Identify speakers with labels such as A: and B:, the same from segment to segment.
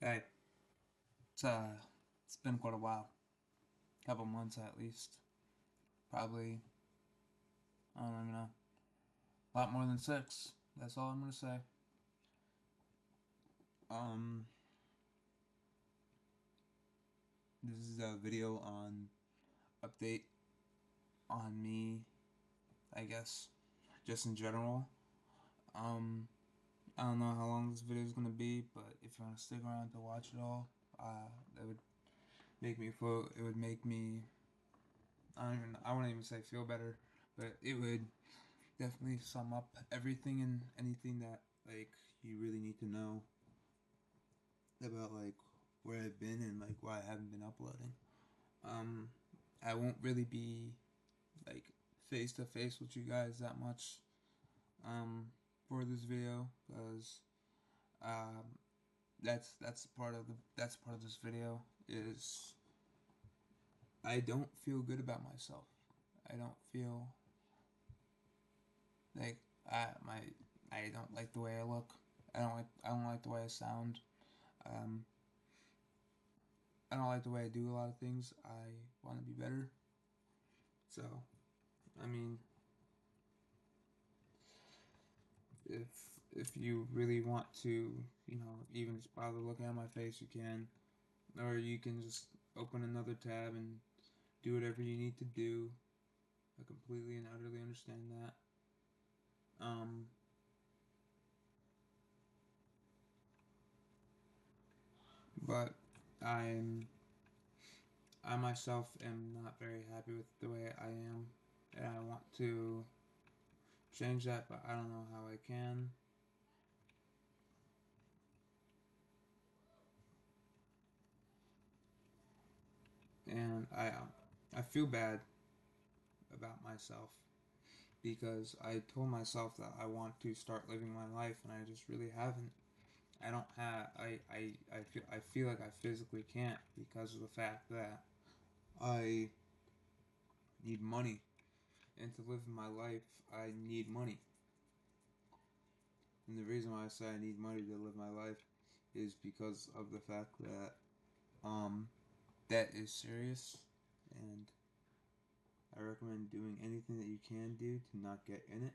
A: Hey, it's been quite a while. Couple months at least. Probably, I don't even know. A lot more than 6. That's all I'm gonna say. Um, this is a video on update on me, I guess, just in general. Um, I don't know how long this video is gonna be, but if you want to stick around to watch it all, that would make me feel. It would make me. I wouldn't even say feel better, but it would definitely sum up everything and anything that like you really need to know about like where I've been and like why I haven't been uploading. Um, I won't really be like face to face with you guys that much for this video because um that's part of this video is I don't feel good about myself. I don't feel like I don't like the way I look. I don't like the way I sound. Um, I don't like the way I do a lot of things. I want to be better. So, I mean, if you really want to, even just bother looking at my face, you can, or you can just open another tab and do whatever you need to do. I completely and utterly understand that. Um, but I'm I myself am not very happy with the way I am, and I want to change that, but I don't know how I can. And I feel bad about myself because I told myself that I want to start living my life and I just really haven't. I don't have I feel like I physically can't because of the fact that I need money and to live my life I need money. And the reason why I say I need money to live my life is because of the fact that um debt is serious and I recommend doing anything that you can do to not get in it.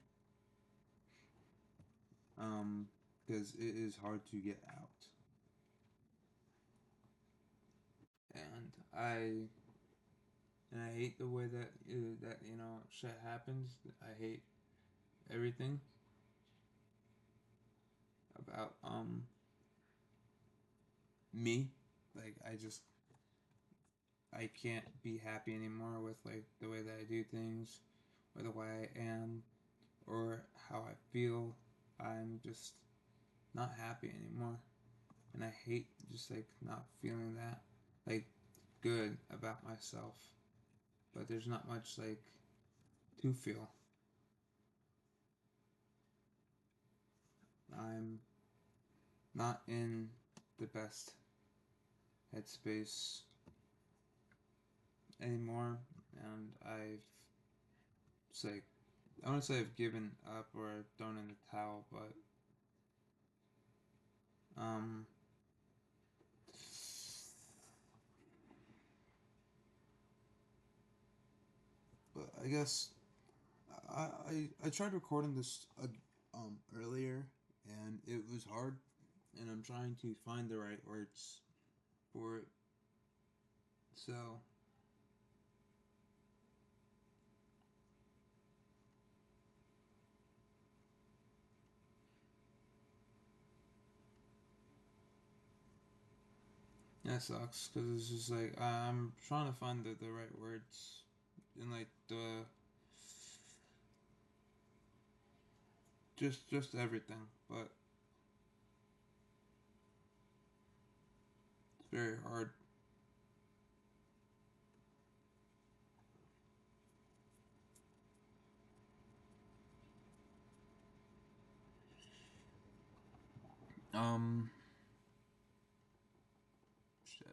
A: Because it is hard to get out. And I hate the way that shit happens. I hate everything about me. Like I can't be happy anymore with like the way that I do things or the way I am or how I feel. I'm just not happy anymore. And I hate just like not feeling that like good about myself. But there's not much like to feel. I'm not in the best headspace anymore, and I've it's like I want to say I've given up or thrown in the towel, um, but I guess I tried recording this earlier, and it was hard, and I'm trying to find the right words for it. So that sucks because it's just like I'm trying to find the right words and like the just everything, but it's very hard. Um, shit.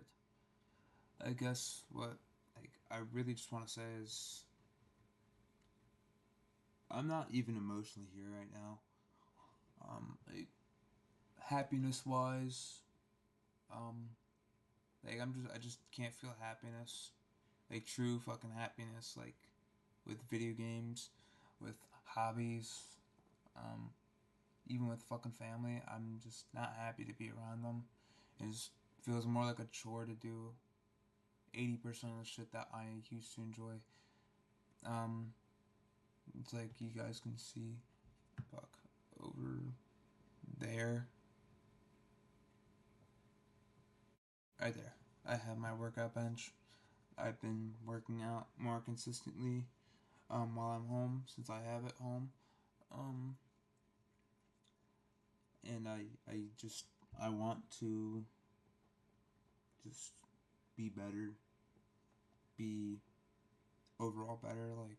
A: I guess what like I really just want to say is I'm not even emotionally here right now. Like happiness wise, Like I just can't feel happiness, like true fucking happiness, like with video games, with hobbies, um, even with fucking family. I'm just not happy to be around them. It just feels more like a chore to do 80% of the shit that I used to enjoy. Um, it's like you guys can see, fuck, over there, right there. I have my workout bench. I've been working out more consistently while I'm home since I have it home. Um, and I want to just be better, be overall better. Like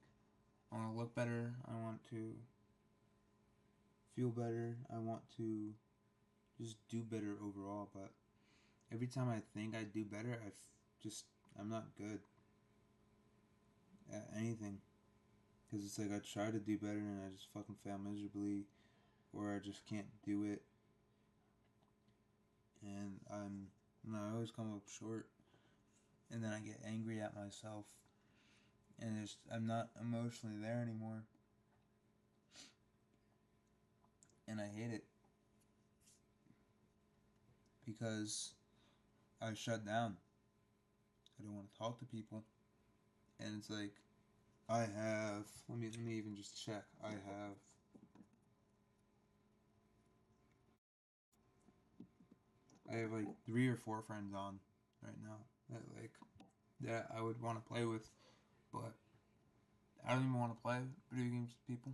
A: I want to look better. I want to feel better. I want to just do better overall. But every time I think I do better, just I'm not good at anything. Because it's like I try to do better and I just fucking fail miserably, or I just can't do it, and I always come up short, and then I get angry at myself, and I'm not emotionally there anymore, and I hate it because I shut down. I don't want to talk to people, and it's like I have. Let me even just check. I have like 3 or 4 friends on right now that I would want to play with, but I don't even want to play video games with people.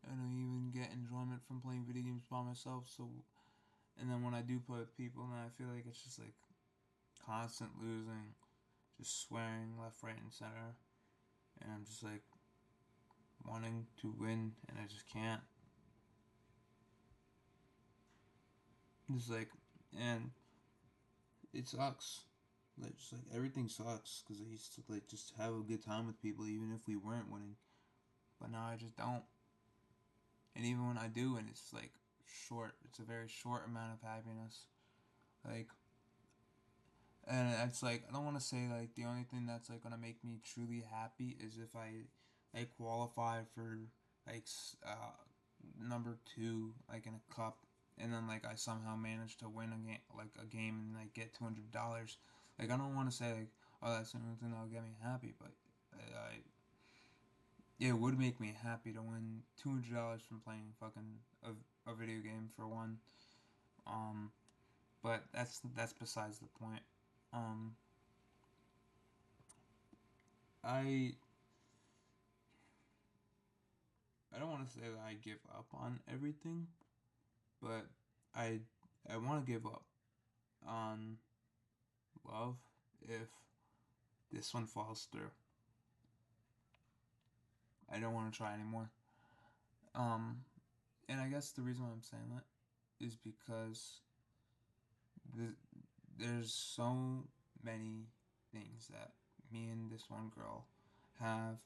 A: I don't even get enjoyment from playing video games by myself. So, and then when I do play with people, then I feel like it's just like constant losing, just swearing left, right, and center, and I'm just like wanting to win, and I just can't. Just like, and it sucks. Like, just like everything sucks because I used to like just have a good time with people, even if we weren't winning. But now I just don't. And even when I do, and it's like short, it's a very short amount of happiness. Like, and it's like I don't want to say like the only thing that's like gonna make me truly happy is if I like qualify for like number 2 like in a cup, and then like I somehow manage to win a game and like get $200. Like I don't want to say like, oh, that's the only thing that'll get me happy, but I it would make me happy to win $200 from playing fucking a video game for one. Um, but that's besides the point. Um, I I don't want to say that I give up on everything, but I I want to give up on love if this one falls through. I don't want to try anymore. Um, and I guess the reason why I'm saying that is because the, there's so many things that me and this one girl have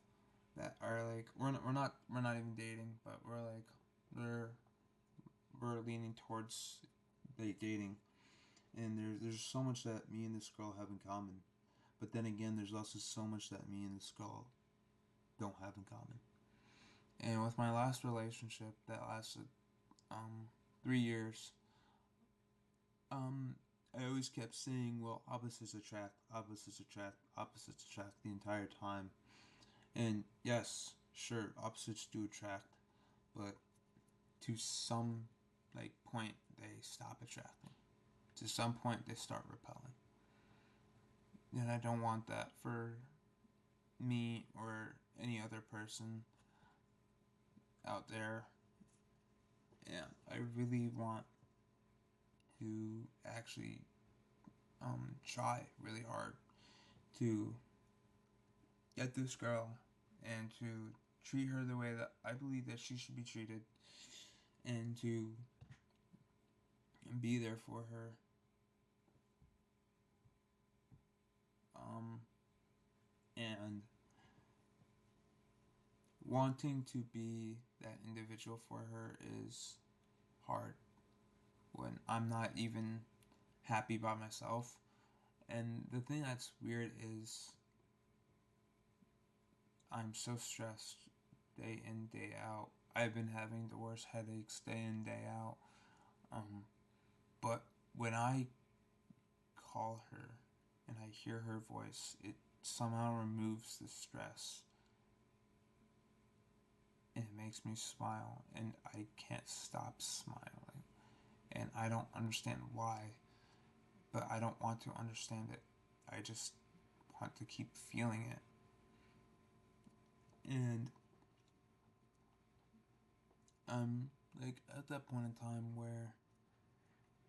A: that are like we're not even dating, but we're we're leaning towards dating, and there's so much that me and this girl have in common. But then again, there's also so much that me and this girl don't have in common. And with my last relationship that lasted 3 years, um, I always kept saying, well, opposites attract, opposites attract the entire time. And yes, sure, opposites do attract, but to some like point they stop attracting. To some point they start repelling. And I don't want that for me or any other person out there. Yeah, I really want to actually try really hard to get this girl and to treat her the way that I believe that she should be treated, and to be there for her. Um, and wanting to be that individual for her is hard when I'm not even happy by myself. And the thing that's weird is I'm so stressed day in, day out. I've been having the worst headaches day in, day out. But when I call her and I hear her voice, it somehow removes the stress and it makes me smile, and I can't stop smiling. And I don't understand why, but I don't want to understand it. I just want to keep feeling it. And I'm like at that point in time where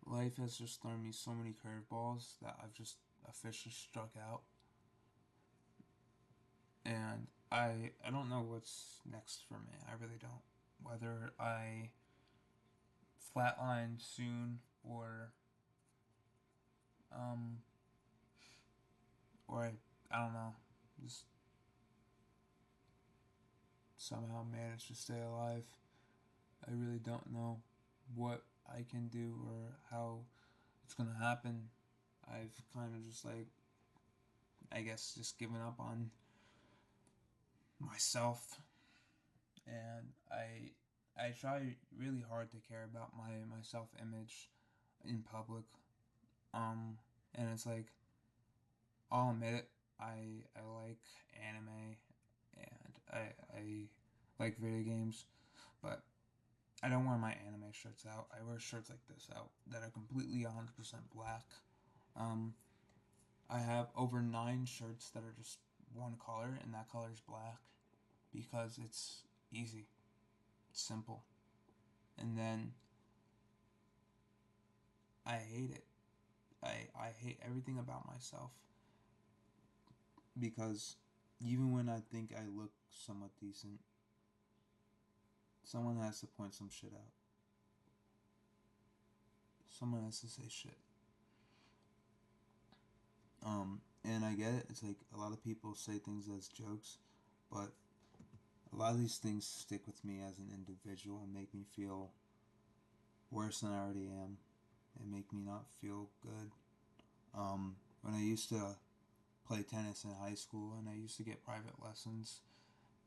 A: life has just thrown me so many curveballs that I've just officially struck out. And I don't know what's next for me. I really don't. Whether I flatline soon um I don't know, just somehow manage to stay alive. I really don't know what I can do or how it's gonna happen. I've kind of just like, I guess, just given up on myself, and I try really hard to care about my self image in public. Um, and it's like, I'll admit it. I like anime and I like video games, but I don't wear my anime shirts out. I wear shirts like this out that are completely 100% black. Um, I have over 9 shirts that are just one color, and that color is black because it's easy, it's simple. And then I hate it. I hate everything about myself because even when I think I look somewhat decent, someone has to point some shit out. Someone has to say shit. And I get it. It's like a lot of people say things as jokes, but a lot of these things stick with me as an individual and make me feel worse than I already am, and make me not feel good. When I used to play tennis in high school, and I used to get private lessons,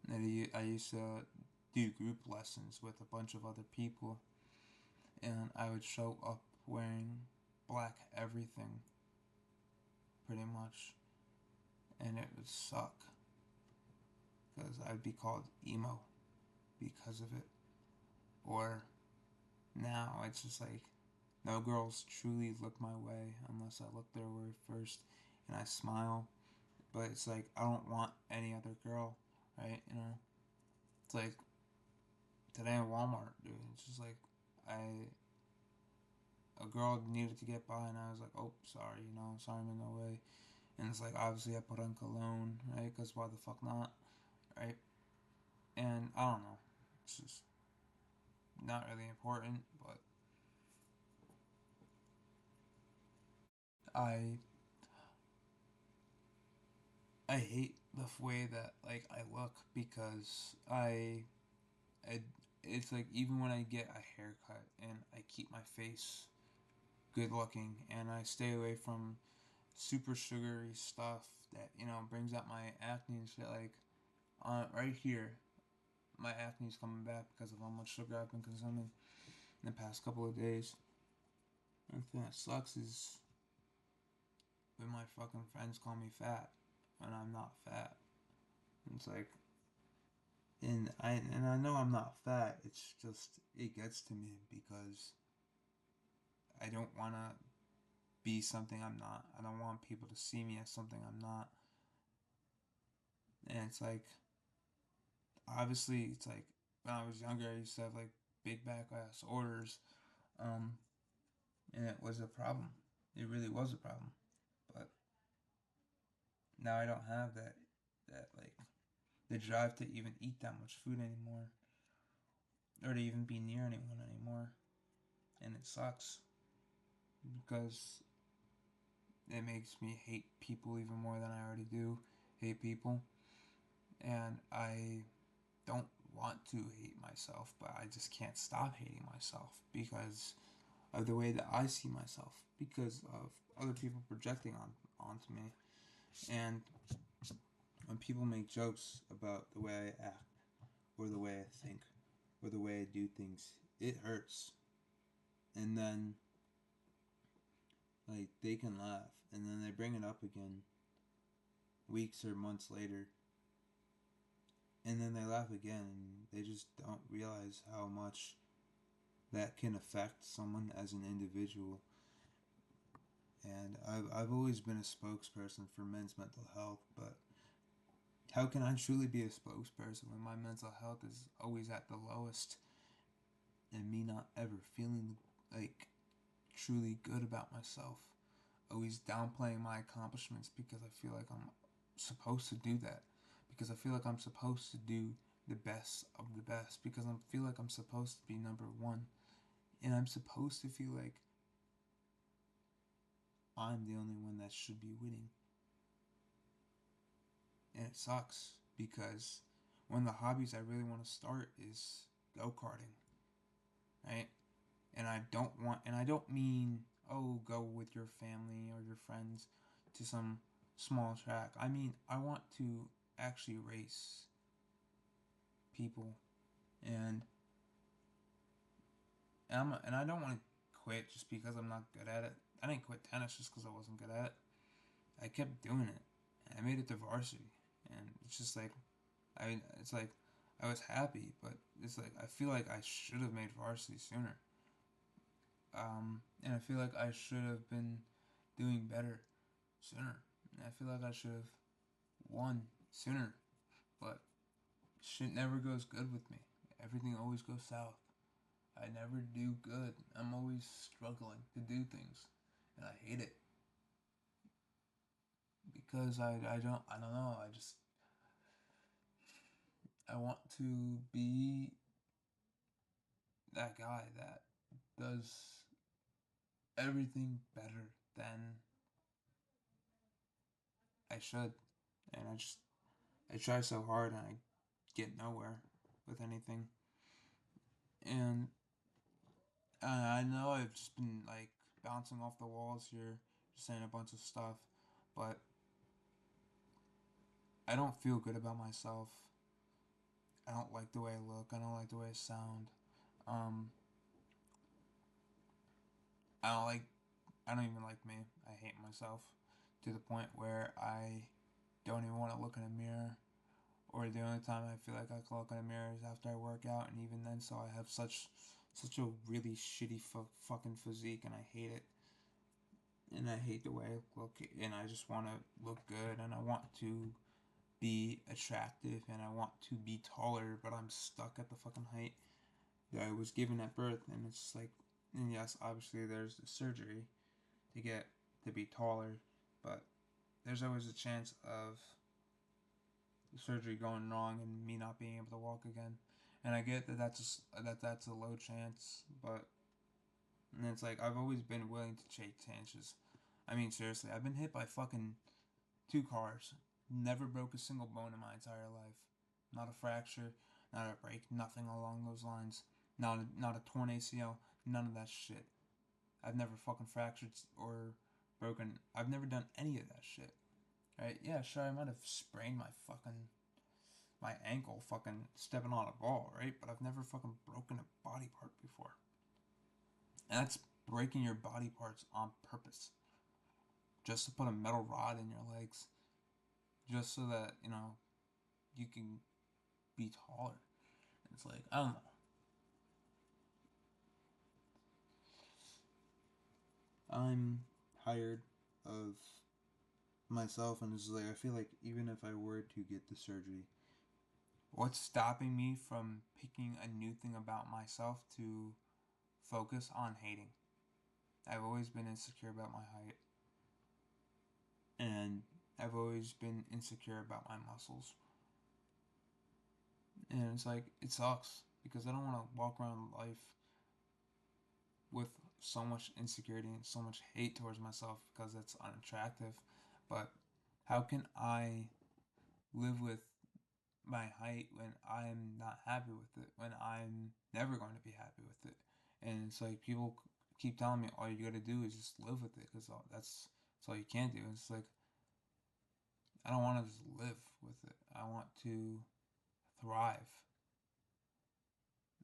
A: and I used to do group lessons with a bunch of other people, and I would show up wearing black everything, pretty much, and it would suck because I'd be called emo because of it. Or now it's just like no girls truly look my way unless I look their way first and I smile. But it's like I don't want any other girl, right? You know, it's like today in Walmart, dude. It's just like I a girl needed to get by, and I was like, oh, sorry, sorry, I'm in the way. And it's like obviously I put on cologne, right? Because why the fuck not, right? And I don't know, it's just not really important, but I I hate the way that like I look because I it's like even when I get a haircut and I keep my face good looking and I stay away from super sugary stuff that brings out my acne and shit, like right here my acne's coming back because of how much sugar I've been consuming in the past couple of days. And the thing that sucks is when my fucking friends call me fat and I'm not fat. It's like, and I know I'm not fat. It's just it gets to me because I don't want to be something I'm not. I don't want people to see me as something I'm not. And it's like, obviously, it's like when I was younger, I used to have like big back ass orders, um, and it was a problem. It really was a problem. But now I don't have that like the drive to even eat that much food anymore, or to even be near anyone anymore, and it sucks because it makes me hate people even more than I already do hate people. And I don't want to hate myself, but I just can't stop hating myself because of the way that I see myself because of other people projecting onto me. And when people make jokes about the way I act, or the way I think, or the way I do things, it hurts. And then, like, they can laugh, and then they bring it up again weeks or months later, and then they laugh again, and they just don't realize how much that can affect someone as an individual. And I've always been a spokesperson for men's mental health, but how can I truly be a spokesperson when my mental health is always at the lowest and me not ever feeling like truly good about myself? Always downplaying my accomplishments because I feel like I'm supposed to do that. Because I feel like I'm supposed to do the best of the best. Because I feel like I'm supposed to be number one. And I'm supposed to feel like I'm the only one that should be winning. And it sucks because one of the hobbies I really want to start is go karting, right? And I don't mean, oh, go with your family or your friends to some small track. I mean, I want to actually race people, and and I don't want to quit just because I'm not good at it. I didn't quit tennis just because I wasn't good at it. I kept doing it. And I made it to varsity, and it's just like it's like I was happy, but it's like I feel like I should have made varsity sooner. And I feel like I should have been doing better sooner. And I feel like I should have won sooner, but shit never goes good with me. Everything always goes south. I never do good. I'm always struggling to do things, and I hate it because I don't know. I want to be that guy that does everything better than I should, and I try so hard and I get nowhere with anything. And I know I've just been like bouncing off the walls here, just saying a bunch of stuff, but I don't feel good about myself. I don't like the way I look. I don't like the way I sound. Um, I don't like. I don't even like me. I hate myself to the point where I don't even want to look in a mirror. Or the only time I feel like I can look in a mirror is after I work out, and even then, so I have such a really shitty fucking physique, and I hate it. And I hate the way I look, and I just want to look good, and I want to be attractive, and I want to be taller, but I'm stuck at the fucking height that I was given at birth, and it's like, and yes, obviously there's the surgery to get to be taller, but there's always a chance of the surgery going wrong and me not being able to walk again. And I get that that's a low chance, but and it's like I've always been willing to take chances. I mean, seriously, I've been hit by fucking two cars. Never broke a single bone in my entire life. Not a fracture, not a break, nothing along those lines. Not a torn ACL, none of that shit. I've never fucking fractured or broken. I've never done any of that shit. Right? Yeah, sure, I might have sprained my ankle fucking stepping on a ball, right? But I've never fucking broken a body part before. And that's breaking your body parts on purpose. Just to put a metal rod in your legs. Just so that, you can be taller. It's like, I don't know. I'm tired of myself, and it's like, I feel like even if I were to get the surgery, what's stopping me from picking a new thing about myself to focus on hating? I've always been insecure about my height, and I've always been insecure about my muscles. And it's like, it sucks because I don't want to walk around life with so much insecurity and so much hate towards myself because it's unattractive. But how can I live with my height when I'm not happy with it, when I'm never going to be happy with it? And it's like people keep telling me all you gotta do is just live with it, because that's all you can do. It's like, I don't want to just live with it. I want to thrive.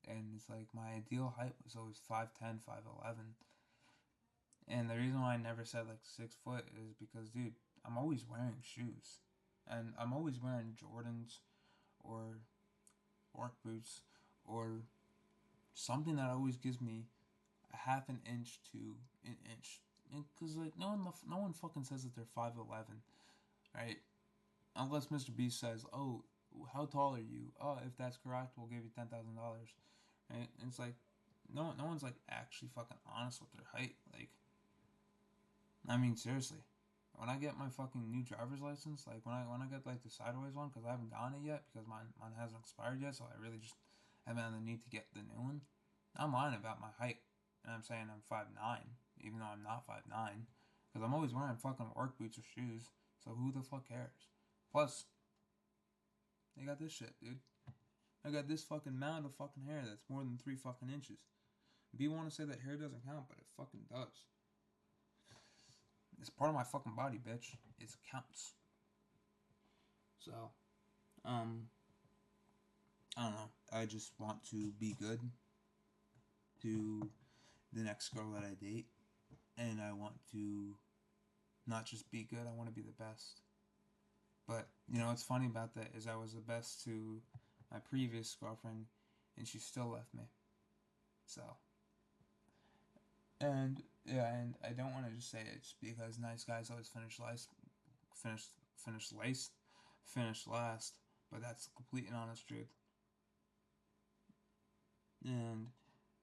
A: And it's like, my ideal height was always 5'10", 5'11". And the reason why I never said like 6 foot is because, dude, I'm always wearing shoes. And I'm always wearing Jordans or work boots or something that always gives me a half an inch to an inch. Because like no one fucking says that they're 5'11", right? Unless Mr. Beast says, "Oh, how tall are you? Oh, if that's correct, we'll give you $10,000." Right? And it's like, no one's like actually fucking honest with their height. Like, I mean, seriously, when I get my fucking new driver's license, like when I get like the sideways one, because I haven't gotten it yet because mine hasn't expired yet, so I really just haven't had the need to get the new one. I'm lying about my height, and I'm saying I'm 5'9", even though I'm not 5'9", because I'm always wearing fucking work boots or shoes. So who the fuck cares? Plus, they got this shit, dude. I got this fucking mound of fucking hair that's more than 3 fucking inches. B want to say that hair doesn't count, but it fucking does. It's part of my fucking body, bitch. It counts. So, I don't know. I just want to be good to the next girl that I date, and I want to not just be good. I want to be the best. But what's funny about that is I was the best to my previous girlfriend, and she still left me. So, and yeah, and I don't want to just say it just because nice guys always finish finish last, finish last. But that's the complete and honest truth. And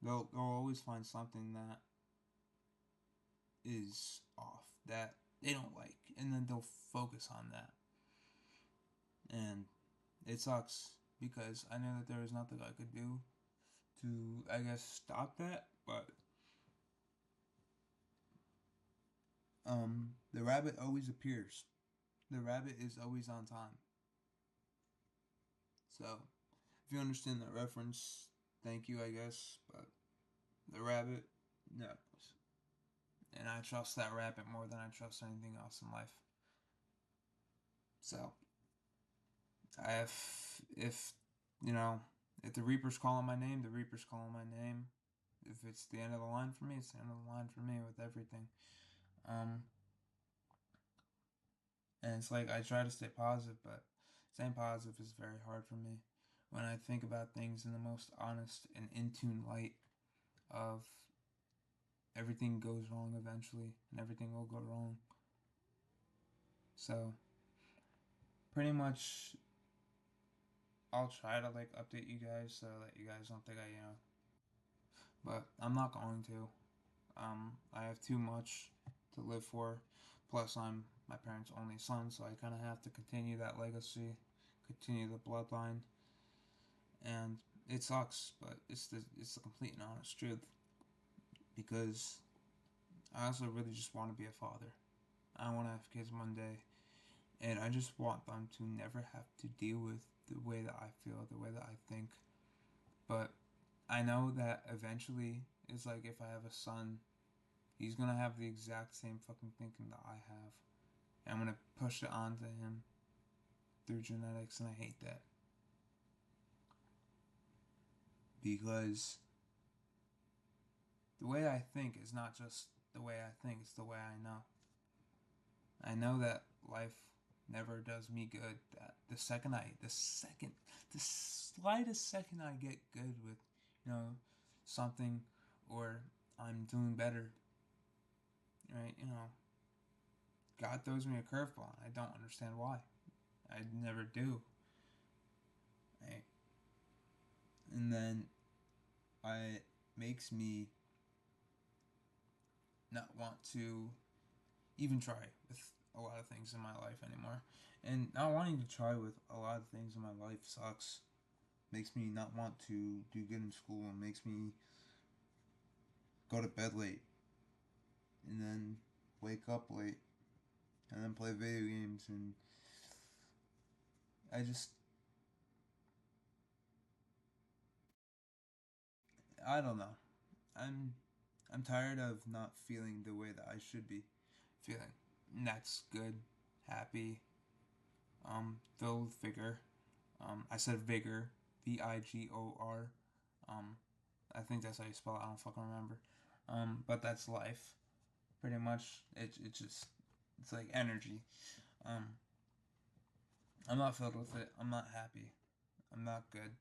A: they'll always find something that is off that they don't like, and then they'll focus on that. And it sucks because I know that there was nothing I could do to, I guess, stop that. But the rabbit always appears. The rabbit is always on time. So if you understand that reference, thank you, I guess. But the rabbit knows, and I trust that rabbit more than I trust anything else in life. So I have, if you know, if the Reaper's calling my name, the Reaper's calling my name. If it's the end of the line for me, it's the end of the line for me with everything. Um, and it's like I try to stay positive, but staying positive is very hard for me when I think about things in the most honest and in tune light of everything goes wrong eventually, and everything will go wrong. So pretty much I'll try to like update you guys so that you guys don't think but I'm not going to. I have too much to live for. Plus, I'm my parents' only son, so I kind of have to continue that legacy, continue the bloodline, and it sucks, but it's the complete and honest truth. Because I also really just want to be a father. I want to have kids one day, and I just want them to never have to deal with the way that I feel, the way that I think. But I know that eventually, it's like if I have a son, he's gonna have the exact same fucking thinking that I have. And I'm gonna push it onto him through genetics, and I hate that. Because the way I think is not just the way I think, it's the way I know. I know that life never does me good. That the slightest second I get good with, something, or I'm doing better, right? God throws me a curveball. I don't understand why. I never do. Right? And then it makes me not want to even try with a lot of things in my life anymore. And not wanting to try with a lot of things in my life sucks. Makes me not want to do good in school, and makes me go to bed late and then wake up late and then play video games, and I just I don't know. I'm tired of not feeling the way that I should be feeling. And that's good, happy, filled with vigor. I said vigor, Vigor. Um, I think that's how you spell it. I don't fucking remember. But that's life, pretty much. It's like energy. Um, I'm not filled with it. I'm not happy. I'm not good.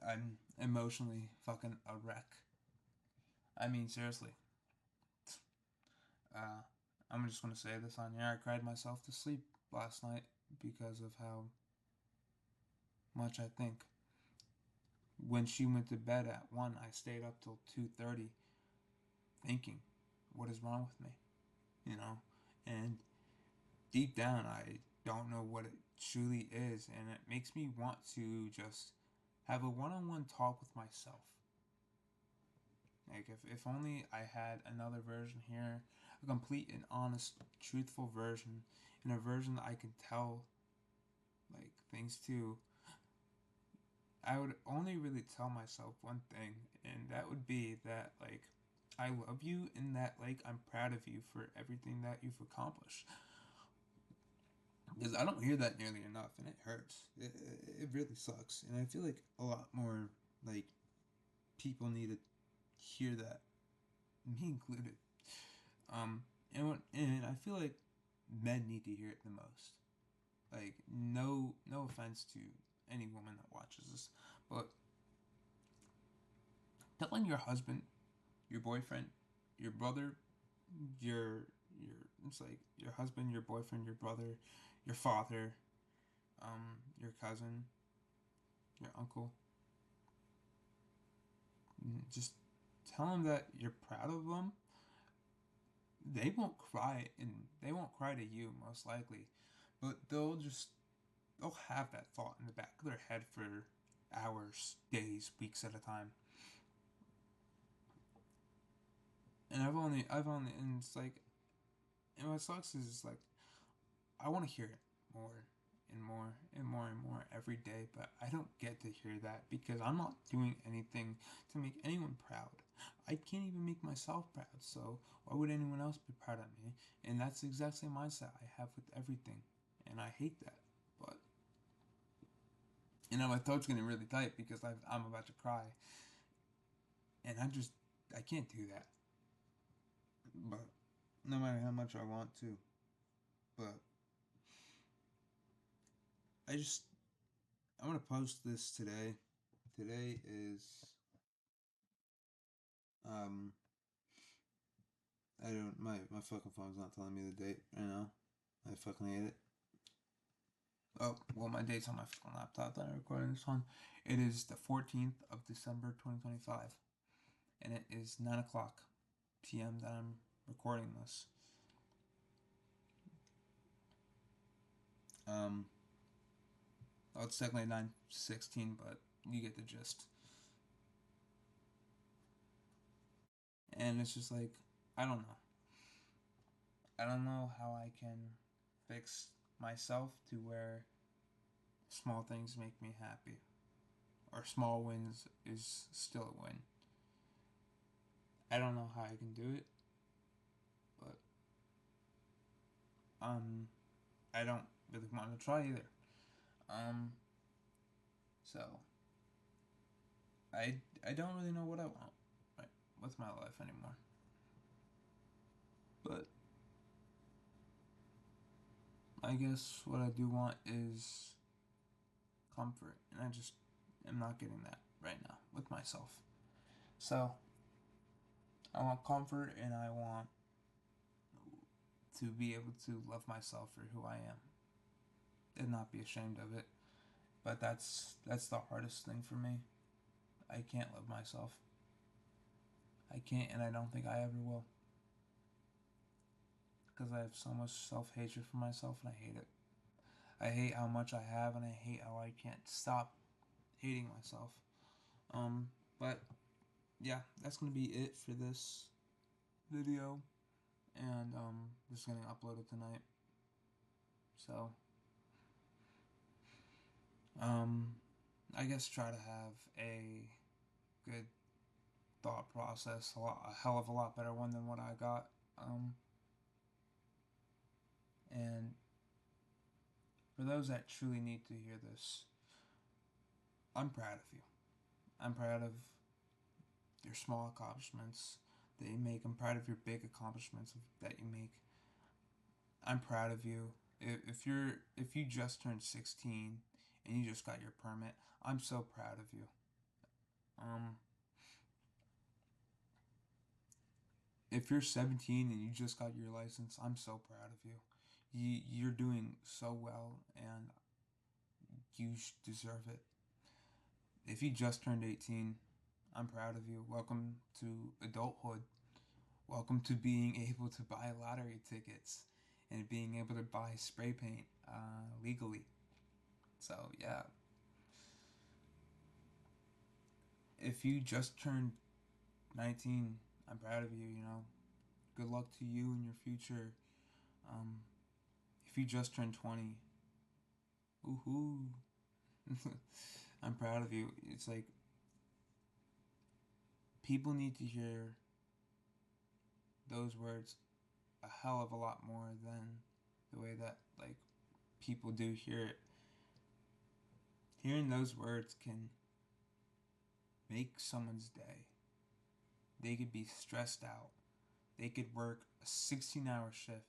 A: I'm emotionally fucking a wreck. I mean, seriously. Uh, I'm just gonna say this on here. I cried myself to sleep last night because of how much I think. When she went to bed at 1, I stayed up till 2:30 thinking, what is wrong with me? You know? And deep down, I don't know what it truly is, and it makes me want to just have a one-on-one talk with myself. Like, if only I had another version here, a complete and honest, truthful version, and a version that I could tell, like, things to. I would only really tell myself one thing, and that would be that, like, I love you and that, like, I'm proud of you for everything that you've accomplished. Because I don't hear that nearly enough, and it hurts. It really sucks. And I feel like a lot more, like, people need to hear that, me included. Um, and I feel like men need to hear it the most. Like, no offense to any woman that watches this, but telling your husband, your boyfriend, your brother, your it's like your husband, your boyfriend, your brother, your father, your cousin, your uncle. Just tell them that you're proud of them. They won't cry, and they won't cry to you most likely, but they'll have that thought in the back of their head for hours, days, weeks at a time. And and it's like, and what sucks is it's like, I want to hear it more and more and more and more every day, but I don't get to hear that because I'm not doing anything to make anyone proud. I can't even make myself proud, so why would anyone else be proud of me? And that's exactly the mindset I have with everything, and I hate that. But my throat's getting really tight because I'm about to cry, and I can't do that. But no matter how much I want to, but I just I'm gonna post this today. Today is um I don't my fucking phone's not telling me the date right now. I fucking hate it. Oh well, my date's on my fucking laptop that I'm recording this on. It is the 14th of December 2025, and it is 9 o'clock p.m. that I'm recording this. Um, oh, it's technically 9:16, but you get the gist. And it's just like I don't know. I don't know how I can fix myself to where small things make me happy, or small wins is still a win. I don't know how I can do it, but I don't really want to try either. Um, so I don't really know what I want, right, with my life anymore. But I guess what I do want is comfort, and I just am not getting that right now with myself. So I want comfort, and I want to be able to love myself for who I am and not be ashamed of it. But that's the hardest thing for me. I can't love myself. I can't, and I don't think I ever will, because I have so much self hatred for myself, and I hate it. I hate how much I have, and I hate how I can't stop hating myself. Um, but yeah, that's gonna be it for this video, and this is getting uploaded tonight. So um, I guess try to have a good thought process, a hell of a lot better one than what I got. And for those that truly need to hear this, I'm proud of you. I'm proud of your small accomplishments that you make. I'm proud of your big accomplishments that you make. I'm proud of you. If you just turned 16 and you just got your permit, I'm so proud of you. Um, if you're 17 and you just got your license, I'm so proud of you. You're doing so well, and you deserve it. If you just turned 18, I'm proud of you. Welcome to adulthood. Welcome to being able to buy lottery tickets and being able to buy spray paint legally. So, yeah. If you just turned 19, I'm proud of you, you know. Good luck to you in your future. Um, if you just turned 20, woohoo. I'm proud of you. It's like people need to hear those words a hell of a lot more than the way that like people do hear it. Hearing those words can make someone's day. They could be stressed out. They could work a 16-hour shift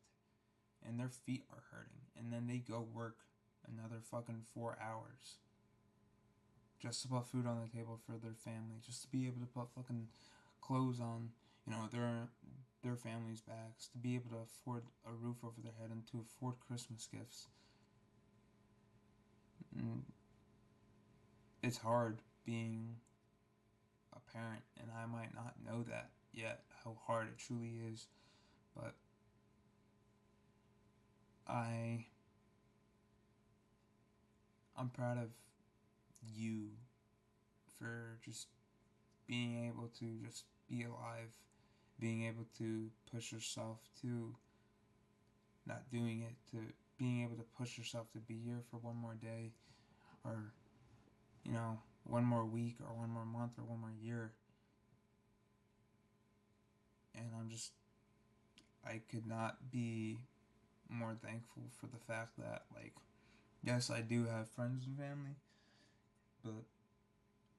A: and their feet are hurting, and then they go work another fucking 4 hours just to put food on the table for their family, just to be able to put fucking clothes on, you know, their family's backs, to be able to afford a roof over their head and to afford Christmas gifts. And it's hard being a parent, and I might not know that yet, how hard it truly is, but I I'm proud of you for just being able to just be alive, being able to push yourself to not doing it, to being able to push yourself to be here for one more day, or, you know, one more week, or one more month, or one more year. And I could not be more thankful for the fact that, like, yes, I do have friends and family, but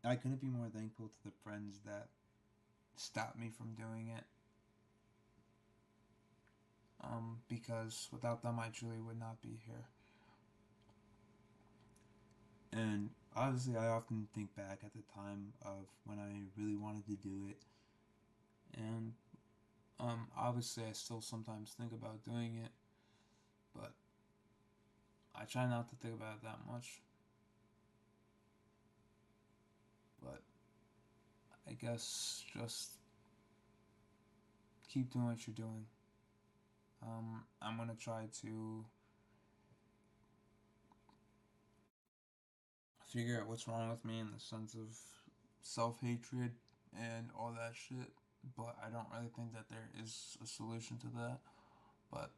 A: I couldn't be more thankful to the friends that stopped me from doing it. Because without them, I truly would not be here. And obviously, I often think back at the time of when I really wanted to do it, and obviously, I still sometimes think about doing it, but I try not to think about it that much. But I guess just keep doing what you're doing. I'm gonna try to figure out what's wrong with me in the sense of self hatred and all that shit. But I don't really think that there is a solution to that. But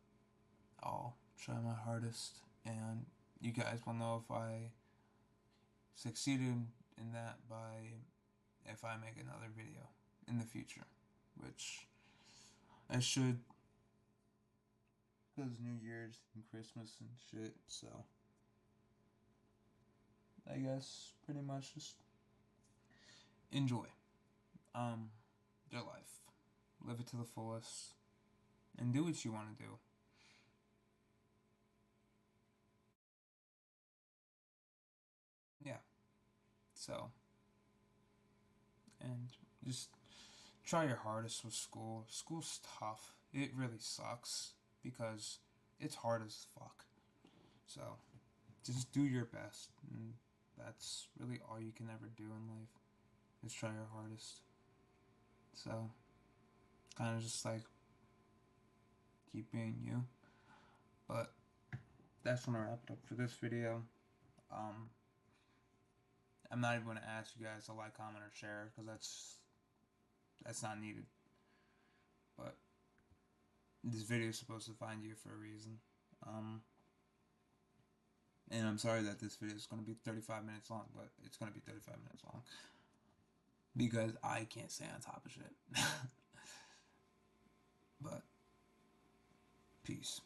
A: I'll try my hardest, and you guys will know if I succeeded in that by if I make another video in the future, which I should, because New Year's and Christmas and shit. So I guess pretty much just enjoy your life, live it to the fullest, and do what you want to do. Yeah. So, and just try your hardest with school. School's tough. It really sucks because it's hard as fuck. So, just do your best. And that's really all you can ever do in life is try your hardest. So, kind of just like keep being you. But that's gonna wrap it up for this video. Um, I'm not even gonna ask you guys to like, comment, or share because that's not needed. But this video is supposed to find you for a reason. Um, and I'm sorry that this video is going to be 35 minutes long, but it's going to be 35 minutes long. because I can't stay on top of shit. But peace.